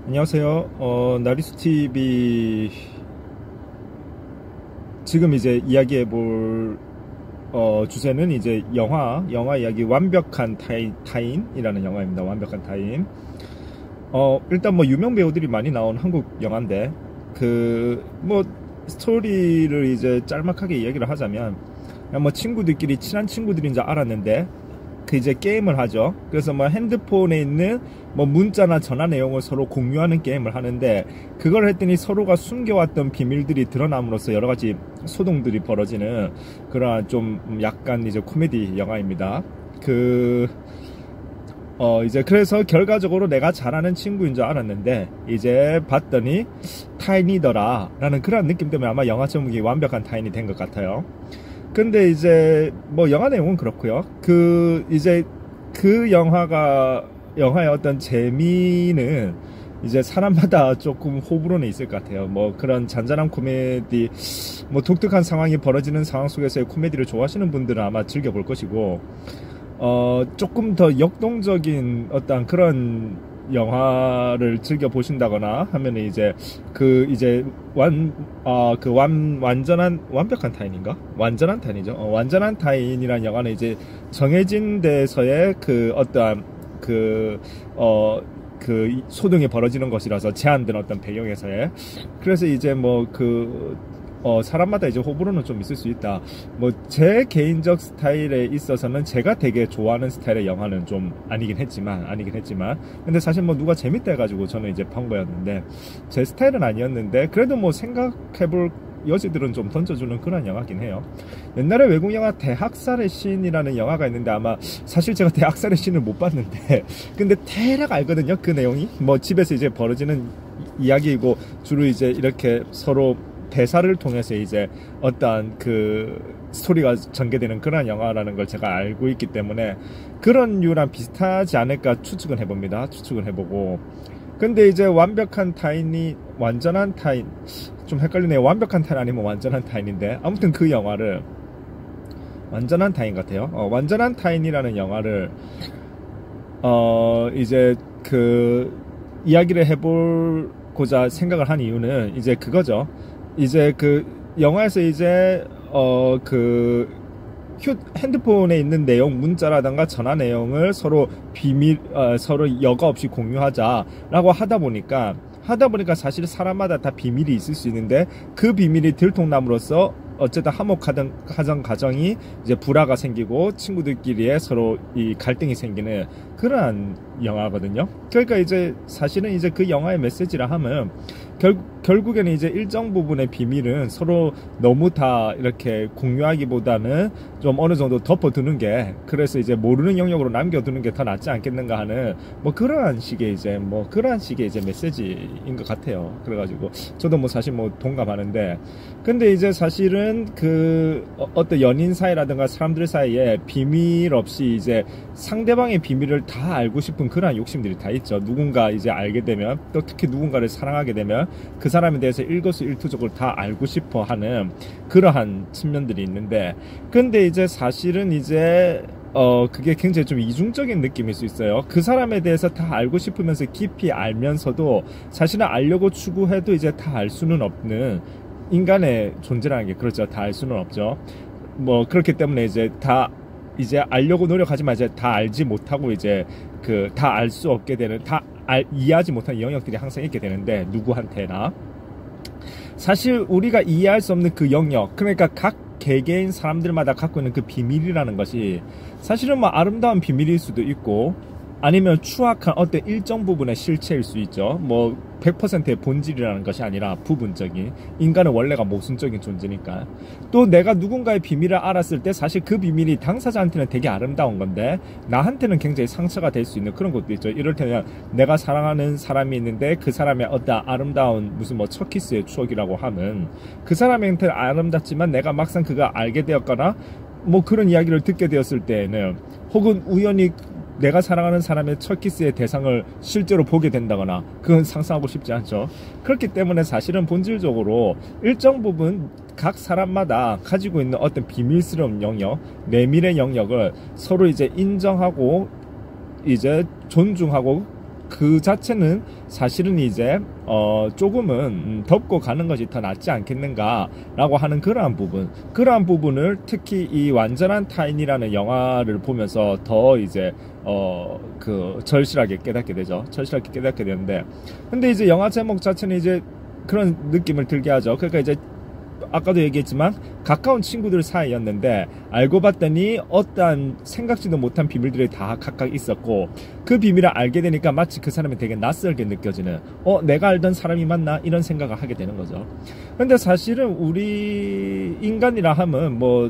안녕하세요. 나리수TV 지금 이제 이야기해 볼 주제는 이제 영화 이야기 완벽한 타인이라는 영화입니다. 완벽한 타인. 일단 뭐 유명 배우들이 많이 나온 한국 영화인데 그 뭐 스토리를 이제 짤막하게 이야기를 하자면 그냥 뭐 친구들끼리 친한 친구들인 줄 알았는데 그 이제 게임을 하죠. 그래서 뭐 핸드폰에 있는 뭐 문자나 전화 내용을 서로 공유하는 게임을 하는데 그걸 했더니 서로가 숨겨왔던 비밀들이 드러남으로써 여러 가지 소동들이 벌어지는 그러한 좀 약간 이제 코미디 영화입니다. 이제 그래서 결과적으로 내가 잘하는 친구인 줄 알았는데 이제 봤더니 타인이더라 라는 그런 느낌 때문에 아마 영화 제목이 완벽한 타인이 된 것 같아요. 근데 이제 뭐 영화 내용은 그렇고요. 이제 그 영화의 어떤 재미는 이제 사람마다 조금 호불호는 있을 것 같아요. 뭐 그런 잔잔한 코미디, 뭐 독특한 상황이 벌어지는 상황 속에서의 코미디를 좋아하시는 분들은 아마 즐겨볼 것이고, 조금 더 역동적인 어떤 그런 영화를 즐겨 보신다거나 하면은 이제 완벽한 타인인가? 완전한 타인이죠. 완전한 타인이란 영화는 이제 정해진 데서의 그 어떠한 소동이 벌어지는 것이라서 제한된 어떤 배경에서의. 그래서 이제 사람마다 이제 호불호는 좀 있을 수 있다. 뭐 제 개인적 스타일에 있어서는 제가 되게 좋아하는 스타일의 영화는 좀 아니긴 했지만 근데 사실 뭐 누가 재밌다 해가지고 저는 이제 본 거였는데 제 스타일은 아니었는데 그래도 뭐 생각해볼 여지들은 좀 던져주는 그런 영화긴 해요. 옛날에 외국 영화 대학살의 신이라는 영화가 있는데 아마 사실 제가 대학살의 신을 못 봤는데 근데 대략 알거든요. 그 내용이 뭐 집에서 이제 벌어지는 이야기이고 주로 이제 이렇게 서로 대사를 통해서 이제 어떠한 그 스토리가 전개되는 그런 영화라는 걸 제가 알고 있기 때문에 그런 류랑 비슷하지 않을까 추측은 해봅니다. 추측은 해보고. 근데 이제 완벽한 타인이 완전한 타인 좀 헷갈리네요. 완벽한 타인 아니면 완전한 타인인데 아무튼 그 영화를 완전한 타인 같아요. 완전한 타인이라는 영화를 이제 그 이야기를 해보고자 생각을 한 이유는 이제 그거죠. 이제 그 영화에서 이제 핸드폰에 있는 내용 문자라든가 전화 내용을 서로 서로 여과 없이 공유하자라고 하다 보니까 사실 사람마다 다 비밀이 있을 수 있는데 그 비밀이 들통남으로써 어쨌든 화목하던 가정이 이제 불화가 생기고 친구들끼리의 서로 이 갈등이 생기는 그러한 영화거든요. 그러니까 이제 사실은 이제 그 영화의 메시지라 하면 결국에는 이제 일정 부분의 비밀은 서로 너무 다 이렇게 공유하기보다는 좀 어느 정도 덮어두는 게 그래서 이제 모르는 영역으로 남겨두는 게 더 낫지 않겠는가 하는 뭐 그러한 식의 이제 메시지인 것 같아요. 그래가지고 저도 뭐 사실 뭐 동감하는데 근데 이제 사실은 어떤 연인 사이라든가 사람들 사이에 비밀 없이 이제 상대방의 비밀을 다 알고 싶은 그러한 욕심들이 다 있죠. 누군가 이제 알게 되면 또 특히 누군가를 사랑하게 되면 그 사람에 대해서 일거수일투족을 다 알고 싶어 하는 그러한 측면들이 있는데 근데 이제 사실은 이제 그게 굉장히 좀 이중적인 느낌일 수 있어요. 그 사람에 대해서 다 알고 싶으면서 깊이 알면서도 사실은 알려고 추구해도 이제 다 알 수는 없는 인간의 존재라는 게 그렇죠. 다 알 수는 없죠. 뭐 그렇기 때문에 이제 알려고 노력하지만 이제 다 알지 못하고 이제 다 알 수 없게 되는 이해하지 못하는 영역들이 항상 있게 되는데 누구한테나 사실 우리가 이해할 수 없는 그 영역 그러니까 각 개개인 사람들마다 갖고 있는 그 비밀이라는 것이 사실은 뭐 아름다운 비밀일 수도 있고 아니면 추악한 어떤 일정 부분의 실체일 수 있죠. 뭐 100%의 본질이라는 것이 아니라 부분적인 인간은 원래가 모순적인 존재니까 또 내가 누군가의 비밀을 알았을 때 사실 그 비밀이 당사자한테는 되게 아름다운 건데 나한테는 굉장히 상처가 될 수 있는 그런 것도 있죠. 이를테면 내가 사랑하는 사람이 있는데 그 사람의 어떤 아름다운 무슨 뭐 첫 키스의 추억이라고 하면 그 사람한테는 아름답지만 내가 막상 그걸 알게 되었거나 뭐 그런 이야기를 듣게 되었을 때에는 혹은 우연히 내가 사랑하는 사람의 첫 키스의 대상을 실제로 보게 된다거나 그건 상상하고 싶지 않죠. 그렇기 때문에 사실은 본질적으로 일정 부분 각 사람마다 가지고 있는 어떤 비밀스러운 영역, 내밀의 영역을 서로 이제 인정하고 이제 존중하고 그 자체는 사실은 이제 조금은 덮고 가는 것이 더 낫지 않겠는가라고 하는 그러한 부분을 특히 이 완전한 타인이라는 영화를 보면서 더 이제 절실하게 깨닫게 되죠. 절실하게 깨닫게 되는데, 근데 이제 영화 제목 자체는 이제 그런 느낌을 들게 하죠. 그러니까 이제 아까도 얘기했지만 가까운 친구들 사이였는데 알고 봤더니 어떠한 생각지도 못한 비밀들이 다 각각 있었고, 그 비밀을 알게 되니까 마치 그 사람이 되게 낯설게 느껴지는, 내가 알던 사람이 맞나 이런 생각을 하게 되는 거죠. 근데 사실은 우리 인간이라 하면 뭐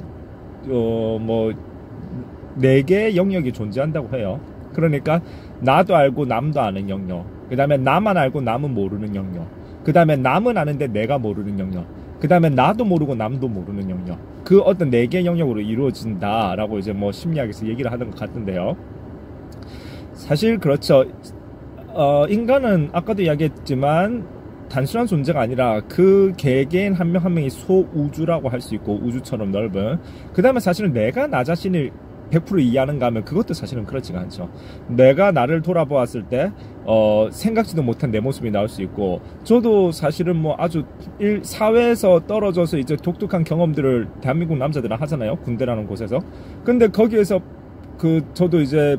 4개의 영역이 존재한다고 해요. 그러니까 나도 알고 남도 아는 영역, 그 다음에 나만 알고 남은 모르는 영역, 그 다음에 남은 아는데 내가 모르는 영역, 그 다음에 나도 모르고 남도 모르는 영역, 그 어떤 4개의 영역으로 이루어진다라고 이제 뭐 심리학에서 얘기를 하던 것 같은데요. 사실 그렇죠. 인간은 아까도 이야기했지만 단순한 존재가 아니라 그 개개인 한 명 한 명이 소우주라고 할 수 있고, 우주처럼 넓은, 그 다음에 사실은 내가 나 자신을 100% 이해하는가 하면 그것도 사실은 그렇지가 않죠. 내가 나를 돌아보았을 때 생각지도 못한 내 모습이 나올 수 있고, 저도 사실은 뭐 아주 사회에서 떨어져서 이제 독특한 경험들을 대한민국 남자들은 하잖아요, 군대라는 곳에서. 근데 거기에서 저도 이제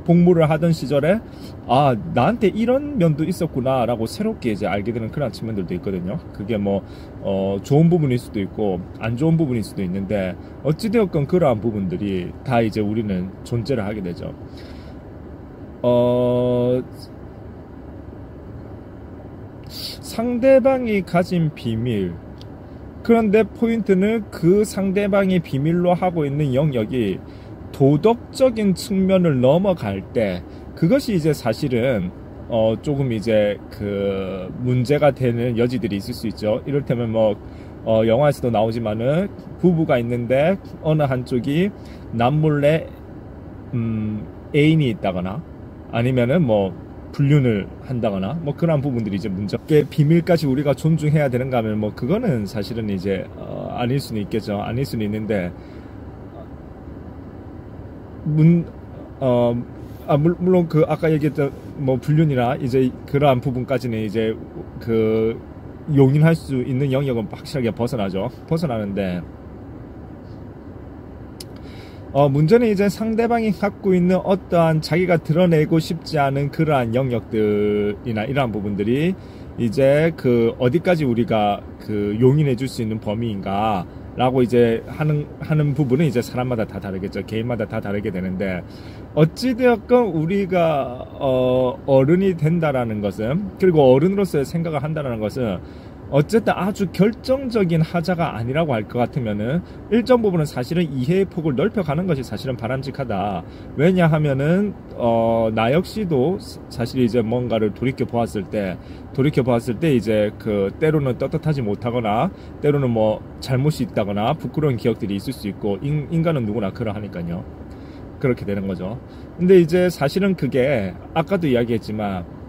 복무를 하던 시절에 나한테 이런 면도 있었구나 라고 새롭게 이제 알게 되는 그런 측면들도 있거든요. 그게 뭐 좋은 부분일 수도 있고 안 좋은 부분일 수도 있는데, 어찌되었건 그러한 부분들이 다 이제 우리는 존재를 하게 되죠. 상대방이 가진 비밀, 그런데 포인트는 그 상대방이 비밀로 하고 있는 영역이 도덕적인 측면을 넘어갈 때, 그것이 이제 사실은 조금 이제 문제가 되는 여지들이 있을 수 있죠. 이를테면 뭐 영화에서도 나오지만은 부부가 있는데 어느 한쪽이 남몰래 애인이 있다거나 아니면은 뭐 불륜을 한다거나 뭐 그런 부분들이 이제 문제. 비밀까지 우리가 존중해야 되는가 하면 뭐 그거는 사실은 이제 아닐 수는 있겠죠. 아닐 수는 있는데, 물론 아까 얘기했던 뭐 불륜이나 이제 그러한 부분까지는 이제 용인할 수 있는 영역은 확실하게 벗어나는데, 문제는 이제 상대방이 갖고 있는 어떠한 자기가 드러내고 싶지 않은 그러한 영역들이나 이러한 부분들이 이제 어디까지 우리가 용인해 줄 수 있는 범위인가 라고 이제 하는 부분은 이제 사람마다 다 다르겠죠. 개인마다 다 다르게 되는데, 어찌되었건 우리가 어른이 된다라는 것은, 그리고 어른으로서의 생각을 한다라는 것은 어쨌든 아주 결정적인 하자가 아니라고 할 것 같으면은 일정 부분은 사실은 이해의 폭을 넓혀가는 것이 사실은 바람직하다. 왜냐하면은 나 역시도 사실 이제 뭔가를 돌이켜 보았을 때 이제 때로는 떳떳하지 못하거나 때로는 뭐 잘못이 있다거나 부끄러운 기억들이 있을 수 있고, 인간은 누구나 그러하니까요. 그렇게 되는 거죠. 근데 이제 사실은 그게 아까도 이야기했지만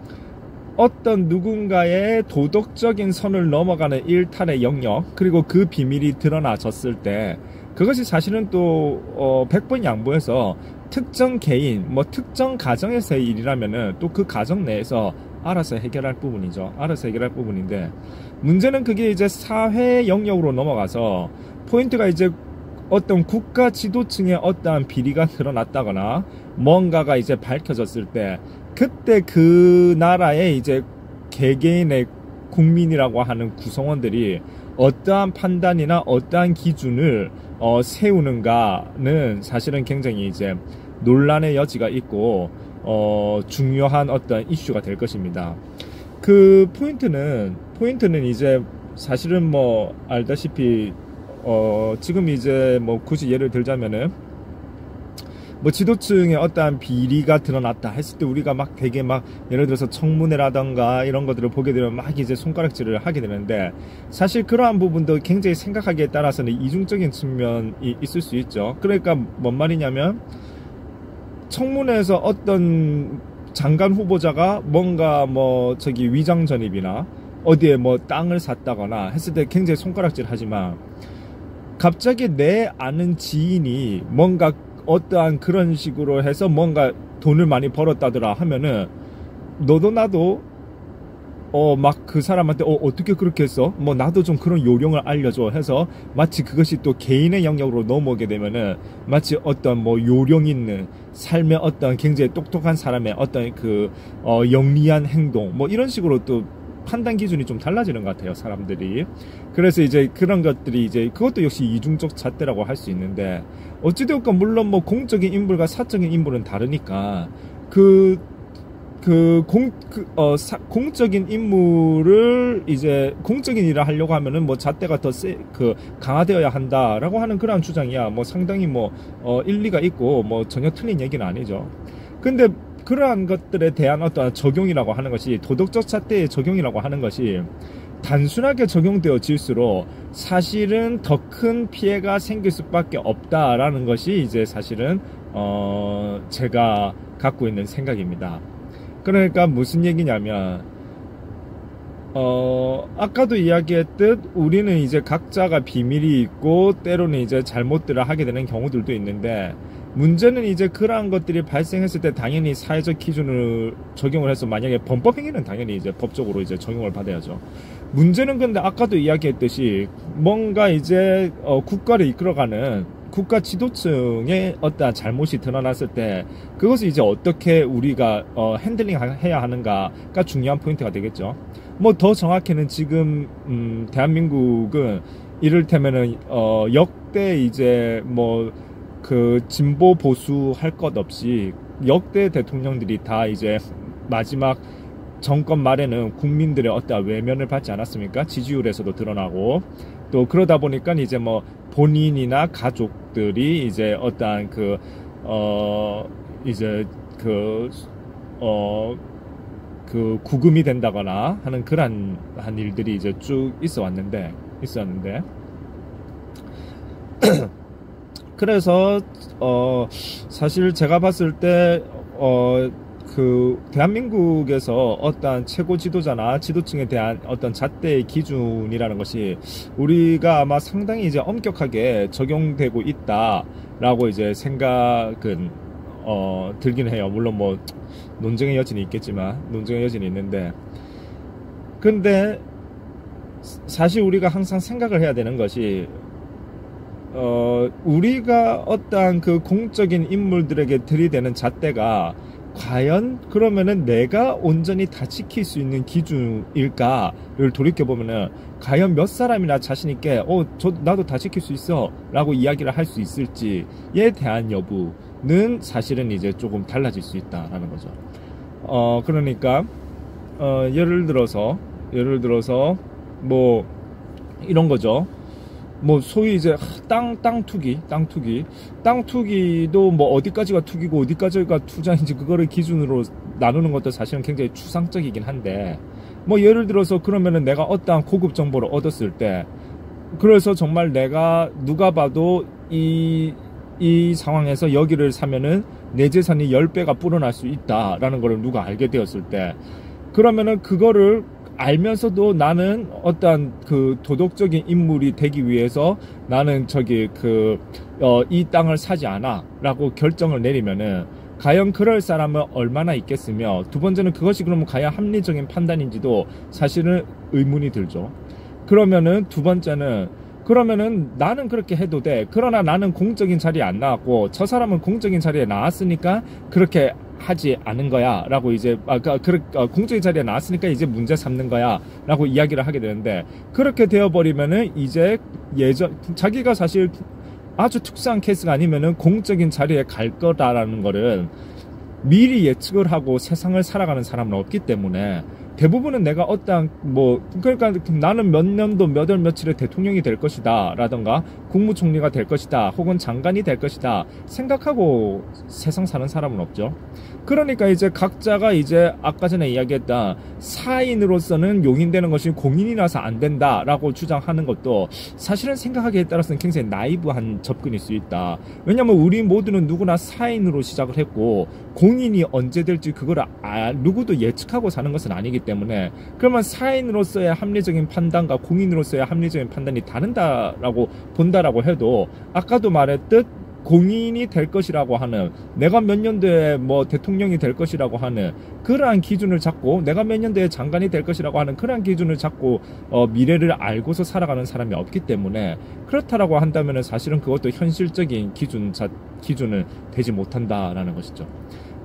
어떤 누군가의 도덕적인 선을 넘어가는 일탈의 영역, 그리고 그 비밀이 드러나졌을 때 그것이 사실은 또 100번 양보해서 특정 개인, 뭐 특정 가정에서의 일이라면은 또 그 가정 내에서 알아서 해결할 부분이죠. 알아서 해결할 부분인데, 문제는 그게 이제 사회 영역으로 넘어가서 포인트가 이제 어떤 국가 지도층의 어떠한 비리가 드러났다거나 뭔가가 이제 밝혀졌을 때, 그때 그 나라의 이제 개개인의 국민이라고 하는 구성원들이 어떠한 판단이나 어떠한 기준을 세우는가는 사실은 굉장히 이제 논란의 여지가 있고 중요한 어떤 이슈가 될 것입니다. 그 포인트는 이제 사실은 뭐 알다시피 지금 이제 뭐 굳이 예를 들자면은 뭐 지도층의 어떠한 비리가 드러났다 했을 때 우리가 막 되게 막 예를 들어서 청문회라던가 이런 것들을 보게 되면 막 이제 손가락질을 하게 되는데, 사실 그러한 부분도 굉장히 생각하기에 따라서는 이중적인 측면이 있을 수 있죠. 그러니까 뭔 말이냐면, 청문회에서 어떤 장관 후보자가 뭔가 뭐 위장 전입이나 어디에 뭐 땅을 샀다거나 했을 때 굉장히 손가락질 하지만, 갑자기 내 아는 지인이 뭔가 어떠한 그런 식으로 해서 뭔가 돈을 많이 벌었다더라 하면은 너도 나도 막 그 사람한테 어떻게 그렇게 했어? 뭐 나도 좀 그런 요령을 알려줘 해서 마치 그것이 또 개인의 영역으로 넘어오게 되면은 마치 어떤 뭐 요령 있는 삶의 어떤 굉장히 똑똑한 사람의 어떤 그 영리한 행동 뭐 이런 식으로 또 판단 기준이 좀 달라지는 것 같아요, 사람들이. 그래서 이제 그런 것들이 이제 그것도 역시 이중적 잣대라고 할 수 있는데, 어찌되었건 물론 뭐 공적인 인물과 사적인 인물은 다르니까 공적인 인물을 이제 공적인 일을 하려고 하면은 뭐 잣대가 더 강화되어야 한다라고 하는 그런 주장이야 뭐 상당히 뭐 일리가 있고 뭐 전혀 틀린 얘기는 아니죠. 근데 그러한 것들에 대한 어떤 적용이라고 하는 것이, 도덕적 잣대의 적용이라고 하는 것이 단순하게 적용되어질수록 사실은 더 큰 피해가 생길 수밖에 없다라는 것이 이제 사실은 제가 갖고 있는 생각입니다. 그러니까 무슨 얘기냐면 아까도 이야기했듯 우리는 이제 각자가 비밀이 있고 때로는 이제 잘못들을 하게 되는 경우들도 있는데, 문제는 이제 그러한 것들이 발생했을 때 당연히 사회적 기준을 적용을 해서 만약에 범법행위는 당연히 이제 법적으로 이제 적용을 받아야죠. 문제는 근데 아까도 이야기했듯이 뭔가 이제 국가를 이끌어가는 국가 지도층의 어떤 잘못이 드러났을 때 그것을 이제 어떻게 우리가 핸들링 해야 하는가가 중요한 포인트가 되겠죠. 뭐 더 정확히는 지금 대한민국은 이를테면은 역대 이제 뭐 그 진보 보수 할 것 없이 역대 대통령들이 다 이제 마지막 정권 말에는 국민들의 어떤 외면을 받지 않았습니까? 지지율에서도 드러나고, 또 그러다 보니까 이제 뭐 본인이나 가족들이 이제 어떠한 이제 구금이 된다거나 하는 그런 일들이 이제 쭉 있었는데 그래서 사실 제가 봤을 때 대한민국에서 어떤 최고 지도자나 지도층에 대한 어떤 잣대의 기준이라는 것이 우리가 아마 상당히 이제 엄격하게 적용되고 있다라고 이제 생각은 들긴 해요. 물론 뭐 논쟁의 여지는 있는데, 근데 사실 우리가 항상 생각을 해야 되는 것이 우리가 어떠한 그 공적인 인물들에게 들이대는 잣대가 과연 그러면은 내가 온전히 다 지킬 수 있는 기준일까를 돌이켜보면은 과연 몇 사람이나 자신있게 나도 다 지킬 수 있어 라고 이야기를 할 수 있을지에 대한 여부는 사실은 이제 조금 달라질 수 있다라는 거죠. 그러니까 예를 들어서 뭐 이런 거죠. 뭐 소위 이제 땅 투기도 뭐 어디까지가 투기고 어디까지가 투자인지 그거를 기준으로 나누는 것도 사실은 굉장히 추상적이긴 한데, 뭐 예를 들어서 그러면은 내가 어떠한 고급 정보를 얻었을 때, 그래서 정말 내가 누가 봐도 이 상황에서 여기를 사면은 내 재산이 10배가 불어날 수 있다라는 걸 누가 알게 되었을 때, 그러면은 그거를 알면서도 나는 어떠한 그 도덕적인 인물이 되기 위해서 나는 이 땅을 사지 않아 라고 결정을 내리면은 과연 그럴 사람은 얼마나 있겠으며, 두 번째는 그것이 그러면 과연 합리적인 판단인지도 사실은 의문이 들죠. 그러면은 두 번째는 그러면은 나는 그렇게 해도 돼. 그러나 나는 공적인 자리에 안 나왔고 저 사람은 공적인 자리에 나왔으니까 그렇게 하지 않은 거야 라고 이제 공적인 자리에 나왔으니까 이제 문제 삼는 거야 라고 이야기를 하게 되는데, 그렇게 되어버리면은 이제 자기가 사실 아주 특수한 케이스가 아니면은 공적인 자리에 갈 거다라는 거를 미리 예측을 하고 세상을 살아가는 사람은 없기 때문에, 대부분은 내가 그러니까 나는 몇 년도 몇 월 며칠에 대통령이 될 것이다 라던가 국무총리가 될 것이다 혹은 장관이 될 것이다 생각하고 세상 사는 사람은 없죠. 그러니까 이제 각자가 이제 아까 전에 이야기했던 사인으로서는 용인되는 것이 공인이라서 안 된다라고 주장하는 것도 사실은 생각하기에 따라서는 굉장히 나이브한 접근일 수 있다. 왜냐면 우리 모두는 누구나 사인으로 시작을 했고 공인이 언제 될지 그걸 누구도 예측하고 사는 것은 아니기 때문에, 그러면 사인으로서의 합리적인 판단과 공인으로서의 합리적인 판단이 다른다라고 본다라고 해도 아까도 말했듯 공인이 될 것이라고 하는, 내가 몇 년도에 뭐 대통령이 될 것이라고 하는 그러한 기준을 잡고, 내가 몇 년도에 장관이 될 것이라고 하는 그러한 기준을 잡고 미래를 알고서 살아가는 사람이 없기 때문에, 그렇다라고 한다면 사실은 그것도 현실적인 기준을 되지 못한다라는 것이죠.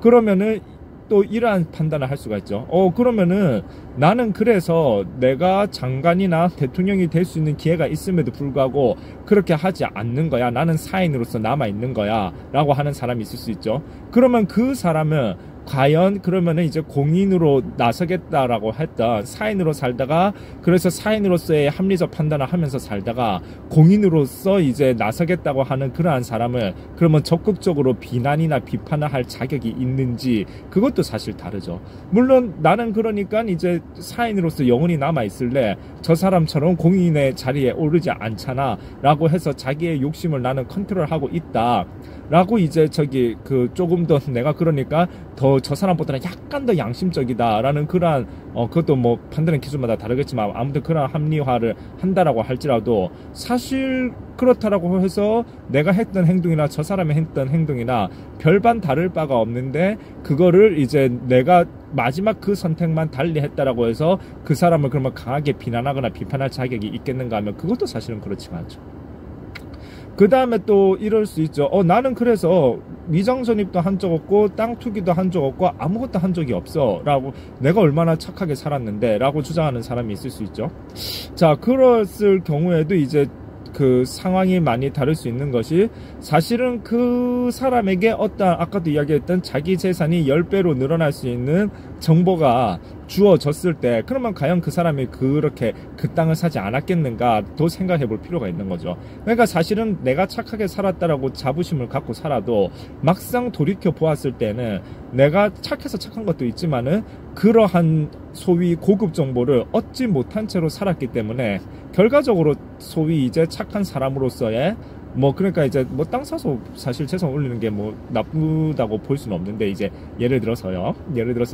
그러면은 또 이러한 판단을 할 수가 있죠. 그러면은 나는 그래서 내가 장관이나 대통령이 될 수 있는 기회가 있음에도 불구하고 그렇게 하지 않는 거야, 나는 사인으로서 남아 있는 거야 라고 하는 사람이 있을 수 있죠. 그러면 그 사람은 과연 그러면은 이제 공인으로 나서겠다라고 했던, 사인으로 살다가, 그래서 사인으로서의 합리적 판단을 하면서 살다가 공인으로서 이제 나서겠다고 하는 그러한 사람을 그러면 적극적으로 비난이나 비판을 할 자격이 있는지, 그것도 사실 다르죠. 물론 나는 그러니까 이제 사인으로서 영원히 남아 있을래, 저 사람처럼 공인의 자리에 오르지 않잖아 라고 해서 자기의 욕심을 나는 컨트롤하고 있다 라고 이제 조금 더 내가 그러니까 더 저 사람보다는 약간 더 양심적이다 라는 그러한 그것도 뭐 판단의 기준마다 다르겠지만 아무튼 그러한 합리화를 한다라고 할지라도, 사실 그렇다라고 해서 내가 했던 행동이나 저 사람이 했던 행동이나 별반 다를 바가 없는데, 그거를 이제 내가 마지막 그 선택만 달리 했다라고 해서 그 사람을 그러면 강하게 비난하거나 비판할 자격이 있겠는가 하면 그것도 사실은 그렇지가 않죠. 그 다음에 또 이럴 수 있죠. 나는 그래서 미장 전입도 한 적 없고 땅 투기도 한 적 없고 아무것도 한 적이 없어 라고, 내가 얼마나 착하게 살았는데 라고 주장하는 사람이 있을 수 있죠. 자, 그랬을 경우에도 이제 그 상황이 많이 다를 수 있는 것이, 사실은 그 사람에게 어떤 아까도 이야기했던 자기 재산이 10배로 늘어날 수 있는 정보가 주어졌을 때, 그러면 과연 그 사람이 그렇게 그 땅을 사지 않았겠는가 또 생각해 볼 필요가 있는 거죠. 그러니까 사실은 내가 착하게 살았다라고 자부심을 갖고 살아도 막상 돌이켜 보았을 때는 내가 착해서 착한 것도 있지만은 그러한 소위 고급 정보를 얻지 못한 채로 살았기 때문에 결과적으로 소위 이제 착한 사람으로서의 뭐 그러니까 이제 뭐 땅 사서 사실 재산 올리는 게 뭐 나쁘다고 볼 수는 없는데, 이제 예를 들어서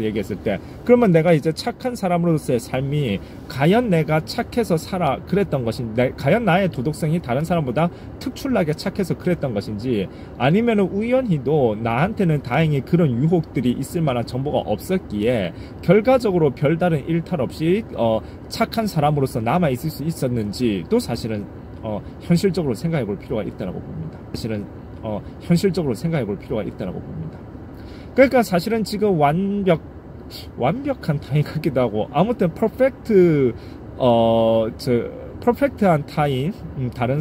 얘기했을 때, 그러면 내가 이제 착한 사람으로서의 삶이 과연 내가 착해서 살아 그랬던 것인지, 과연 나의 도덕성이 다른 사람보다 특출나게 착해서 그랬던 것인지, 아니면은 우연히도 나한테는 다행히 그런 유혹들이 있을 만한 정보가 없었기에 결과적으로 별다른 일탈 없이 착한 사람으로서 남아 있을 수 있었는지 또 사실은 현실적으로 생각해 볼 필요가 있다고 봅니다. 사실은 현실적으로 생각해 볼 필요가 있다고 봅니다. 그러니까 사실은 지금 완벽한 타인 같기도 하고, 아무튼 퍼펙트한 타인, 다른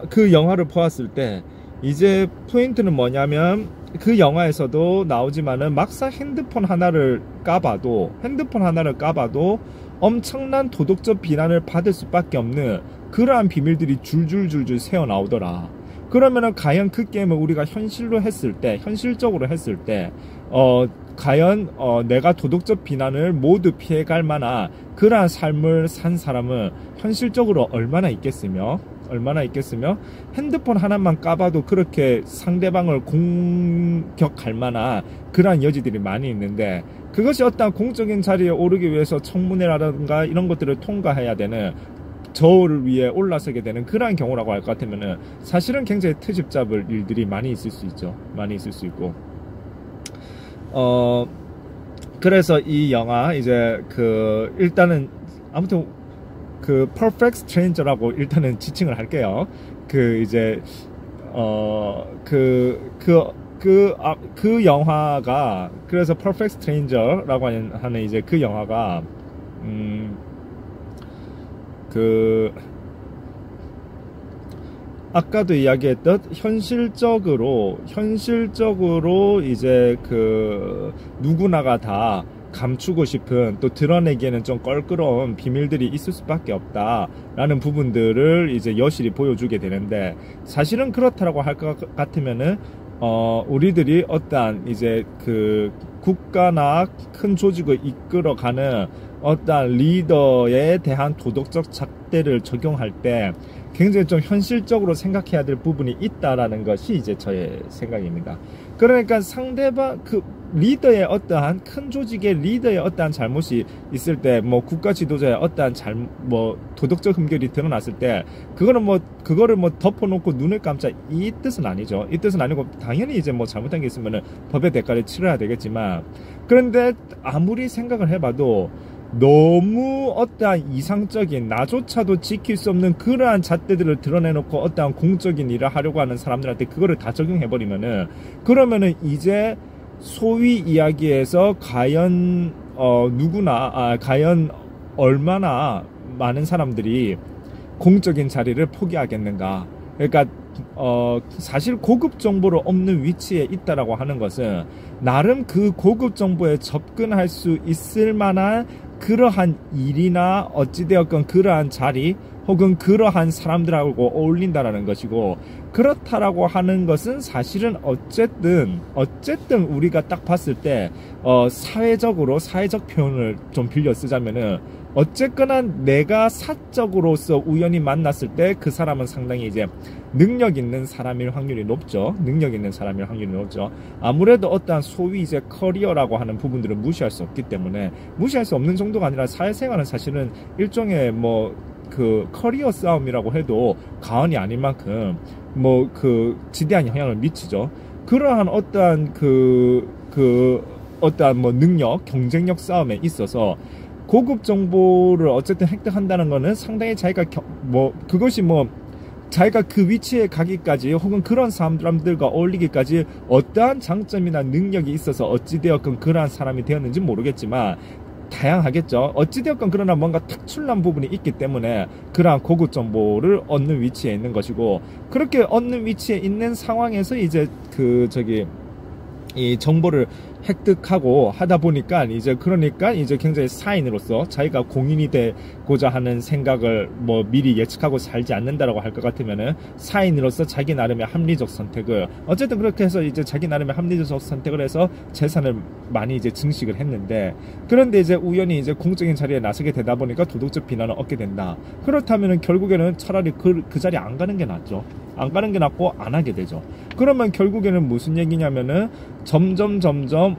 그 영화를 보았을 때 이제 포인트는 뭐냐면, 그 영화에서도 나오지만은 막상 핸드폰 하나를 까봐도 엄청난 도덕적 비난을 받을 수밖에 없는 그러한 비밀들이 줄줄줄줄 새어 나오더라. 그러면은 과연 그 게임을 우리가 현실적으로 했을 때 과연 내가 도덕적 비난을 모두 피해갈 만한 그러한 삶을 산 사람은 현실적으로 얼마나 있겠으며, 핸드폰 하나만 까봐도 그렇게 상대방을 공격할 만한 그러한 여지들이 많이 있는데, 그것이 어떤 공적인 자리에 오르기 위해서 청문회라든가 이런 것들을 통과해야 되는, 저울을 위해 올라서게 되는 그러한 경우라고 할 것 같으면은 사실은 굉장히 트집 잡을 일들이 많이 있을 수 있죠. 많이 있을 수 있고, 그래서 이 영화 이제 일단은 아무튼 Perfect Stranger라고 일단은 지칭을 할게요. 그 영화가, 그래서 Perfect Stranger라고 하는 이제 그 영화가 아까도 이야기했던 현실적으로 이제 누구나가 다 감추고 싶은, 또 드러내기에는 좀 껄끄러운 비밀들이 있을 수밖에 없다라는 부분들을 이제 여실히 보여주게 되는데, 사실은 그렇다라고 할 것 같으면은 우리들이 어떠한 이제 국가나 큰 조직을 이끌어가는 어떠한 리더에 대한 도덕적 잣대를 적용할 때 굉장히 좀 현실적으로 생각해야 될 부분이 있다라는 것이 이제 저의 생각입니다. 그러니까 상대방 그 리더의 어떠한 큰 조직의 리더의 어떠한 잘못이 있을 때 뭐 국가 지도자의 어떠한 뭐 도덕적 흠결이 드러났을 때 그거를 뭐 덮어놓고 눈을 감자 이 뜻은 아니죠. 이 뜻은 아니고 당연히 이제 뭐 잘못한 게 있으면은 법의 대가를 치러야 되겠지만, 그런데 아무리 생각을 해봐도 너무 어떠한 이상적인 나조차도 지킬 수 없는 그러한 잣대들을 드러내놓고 어떠한 공적인 일을 하려고 하는 사람들한테 그거를 다 적용해버리면은, 그러면은 이제 소위 이야기에서 과연 과연 얼마나 많은 사람들이 공적인 자리를 포기하겠는가. 그러니까 사실 고급 정보로 없는 위치에 있다라고 하는 것은 나름 그 고급 정보에 접근할 수 있을 만한 그러한 일이나 어찌되었건 그러한 자리 혹은 그러한 사람들하고 어울린다라는 것이고, 그렇다라고 하는 것은 사실은 어쨌든 우리가 딱 봤을 때 사회적 표현을 좀 빌려 쓰자면은, 어쨌거나 내가 사적으로서 우연히 만났을 때 그 사람은 상당히 이제 능력 있는 사람일 확률이 높죠. 아무래도 어떠한 소위 이제 커리어라고 하는 부분들은 무시할 수 없기 때문에, 무시할 수 없는 정도가 아니라 사회생활은 사실은 일종의 뭐 그 커리어 싸움이라고 해도 과언이 아닌 만큼 뭐 그 지대한 영향을 미치죠. 그러한 어떠한 어떠한 뭐 능력, 경쟁력 싸움에 있어서 고급 정보를 어쨌든 획득한다는 거는 상당히 자기가 그것이 뭐 자기가 그 위치에 가기까지 혹은 그런 사람들과 어울리기까지 어떠한 장점이나 능력이 있어서 어찌되었건 그러한 사람이 되었는지 모르겠지만 다양하겠죠. 어찌되었건 그러나 뭔가 특출난 부분이 있기 때문에 그러한 고급 정보를 얻는 위치에 있는 것이고, 그렇게 얻는 위치에 있는 상황에서 이제 이 정보를 획득하고 하다 보니까 그러니까 굉장히 사인으로서 자기가 공인이 되고자 하는 생각을 뭐 미리 예측하고 살지 않는다라고 할 것 같으면은 사인으로서 자기 나름의 합리적 선택을, 어쨌든 그렇게 해서 이제 자기 나름의 합리적 선택을 해서 재산을 많이 이제 증식을 했는데, 그런데 이제 우연히 이제 공적인 자리에 나서게 되다 보니까 도덕적 비난을 얻게 된다. 그렇다면은 결국에는 차라리 그 자리에 안 가는 게 낫죠. 안 가는 게 낫고 안 하게 되죠. 그러면 결국에는 무슨 얘기냐면은 점점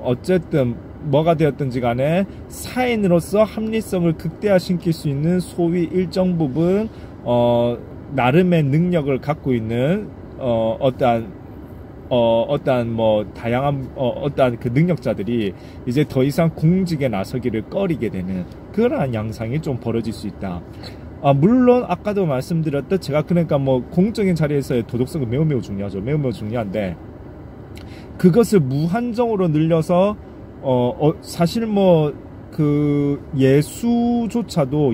어쨌든 뭐가 되었든지 간에 사인으로서 합리성을 극대화시킬 수 있는 소위 일정 부분 나름의 능력을 갖고 있는 어떠한 뭐 다양한 어떠한 그 능력자들이 이제 더 이상 공직에 나서기를 꺼리게 되는 그러한 양상이 좀 벌어질 수 있다. 물론 아까도 말씀드렸듯 제가 그러니까 뭐 공적인 자리에서의 도덕성은 매우 중요하죠. 매우 중요한데, 그것을 무한정으로 늘려서 사실 뭐 그 예수조차도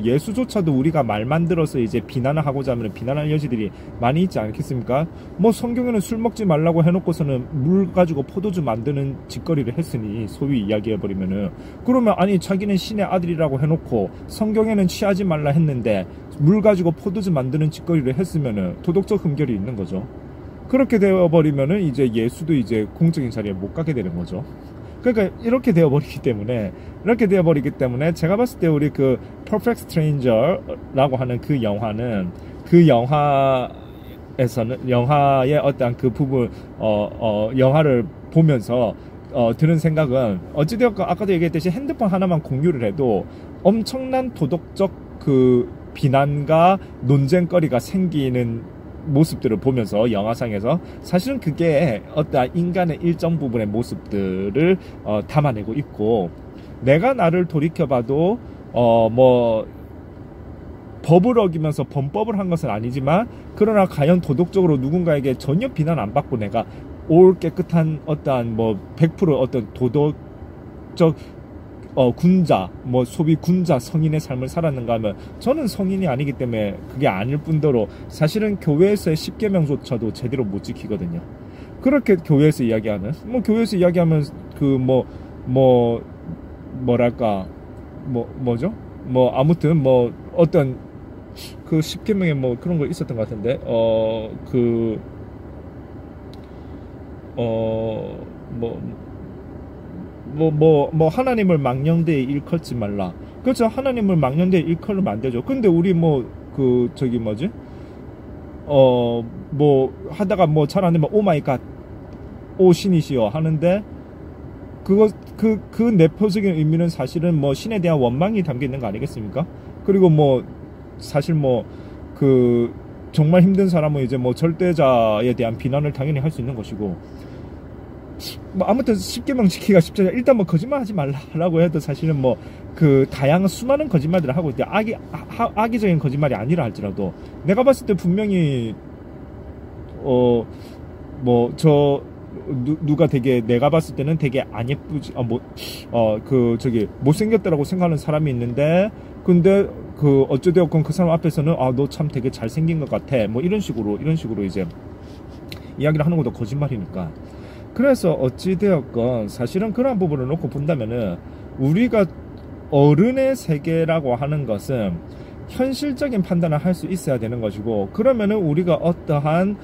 우리가 말만 들어서 이제 비난을 하고자 하면 비난할 여지들이 많이 있지 않겠습니까? 뭐 성경에는 술 먹지 말라고 해놓고서는 물 가지고 포도주 만드는 짓거리를 했으니, 소위 이야기해버리면은, 그러면 아니 자기는 신의 아들이라고 해놓고 성경에는 취하지 말라 했는데 물 가지고 포도주 만드는 짓거리를 했으면은 도덕적 흠결이 있는 거죠. 그렇게 되어버리면은 이제 예수도 이제 공적인 자리에 못 가게 되는 거죠. 그러니까 이렇게 되어버리기 때문에 제가 봤을 때 우리 그 Perfect Stranger라고 하는 그 영화는, 그 영화의 어떤 그 부분 영화를 보면서 드는 생각은, 어찌되었건 아까도 얘기했듯이 핸드폰 하나만 공유를 해도 엄청난 도덕적 그 비난과 논쟁거리가 생기는 모습들을 보면서 영화상에서 사실은 그게 어떤 인간의 일정 부분의 모습들을 담아내고 있고, 내가 나를 돌이켜봐도 뭐 법을 어기면서 범법을 한 것은 아니지만, 그러나 과연 도덕적으로 누군가에게 전혀 비난 안 받고 내가 올 깨끗한 어떠한 뭐 100% 어떤 도덕적 군자, 뭐 소위 군자 성인의 삶을 살았는가 하면 저는 성인이 아니기 때문에 그게 아닐 뿐더러 사실은 교회에서의 10계명조차도 제대로 못 지키거든요. 그렇게 교회에서 이야기하는, 교회에서 이야기하면 뭐랄까 뭐죠? 아무튼 어떤 그 10계명에 뭐 그런 거 있었던 것 같은데 하나님을 망령되이 일컬지 말라. 그렇죠. 하나님을 망령되이 일컬으면 안 되죠. 근데 우리 하다가 잘 안 되면 오 마이 갓 오 신이시여 하는데 그 내포적인 의미는 사실은 뭐 신에 대한 원망이 담겨 있는 거 아니겠습니까? 그리고 뭐 사실 뭐 그 정말 힘든 사람은 이제 뭐 절대자에 대한 비난을 당연히 할 수 있는 것이고, 뭐 아무튼 십계명 지키기가 쉽지 않아요. 일단 뭐 거짓말하지 말라고 해도 사실은 뭐 그 다양한 수많은 거짓말들을 하고 있대. 악의적인 거짓말이 아니라 할지라도 내가 봤을 때 분명히 뭐 누가 되게 내가 봤을 때는 되게 안 예쁘지 저기 못생겼다라고 생각하는 사람이 있는데, 근데 그 어쩌되었건 그 사람 앞에서는 너 참 되게 잘생긴 것 같아 뭐 이런 식으로 이제 이야기를 하는 것도 거짓말이니까. 그래서 어찌되었건 사실은 그런 부분을 놓고 본다면은 우리가 어른의 세계라고 하는 것은 현실적인 판단을 할 수 있어야 되는 것이고, 그러면은 우리가 어떠한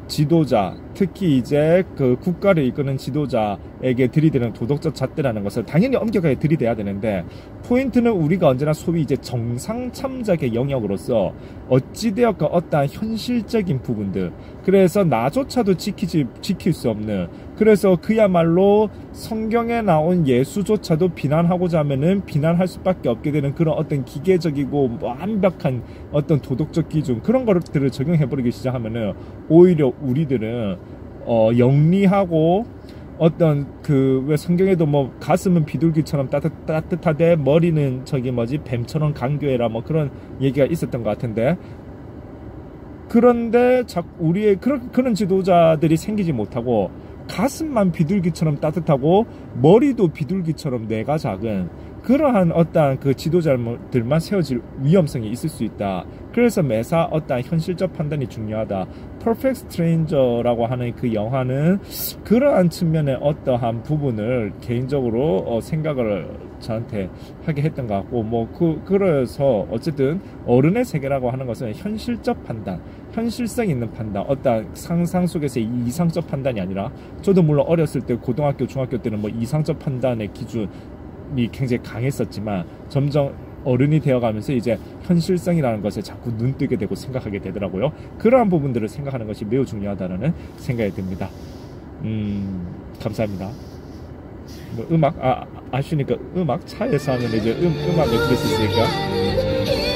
지도자, 특히 이제 그 국가를 이끄는 지도자에게 들이대는 도덕적 잣대라는 것을 당연히 엄격하게 들이대야 되는데, 포인트는 우리가 언제나 소위 이제 정상 참작의 영역으로서 어찌되었건 어떠한 현실적인 부분들, 그래서 나조차도 지킬 수 없는, 그래서 그야말로 성경에 나온 예수조차도 비난하고자 하면은 비난할 수밖에 없게 되는 그런 어떤 기계적이고 완벽한 어떤 도덕적 기준, 그런 것들을 적용해버리기 시작하면은 오히려 우리들은 영리하고 어떤 왜 성경에도 뭐 가슴은 비둘기처럼 따뜻하되 머리는 뱀처럼 강교해라 뭐 그런 얘기가 있었던 것 같은데, 그런데 우리의 그런 지도자들이 생기지 못하고 가슴만 비둘기처럼 따뜻하고 머리도 비둘기처럼 뇌가 작은 그러한 어떠한 그 지도자들만 세워질 위험성이 있을 수 있다. 그래서 매사 어떠한 현실적 판단이 중요하다. Perfect Stranger라고 하는 그 영화는 그러한 측면의 어떠한 부분을 개인적으로 생각을 저한테 하게 했던 것 같고, 그래서 어쨌든 어른의 세계라고 하는 것은 현실적 판단, 현실성 있는 판단, 어떠한 상상 속에서의 이상적 판단이 아니라, 저도 물론 어렸을 때 고등학교, 중학교 때는 뭐 이상적 판단의 기준이 굉장히 강했었지만 점점 어른이 되어가면서 이제 현실성이라는 것에 자꾸 눈뜨게 되고 생각하게 되더라고요. 그러한 부분들을 생각하는 것이 매우 중요하다는 생각이 듭니다. 감사합니다. 뭐 음악 아시니까 음악 차에서 하면 이제 음악을 들을 수 있으니까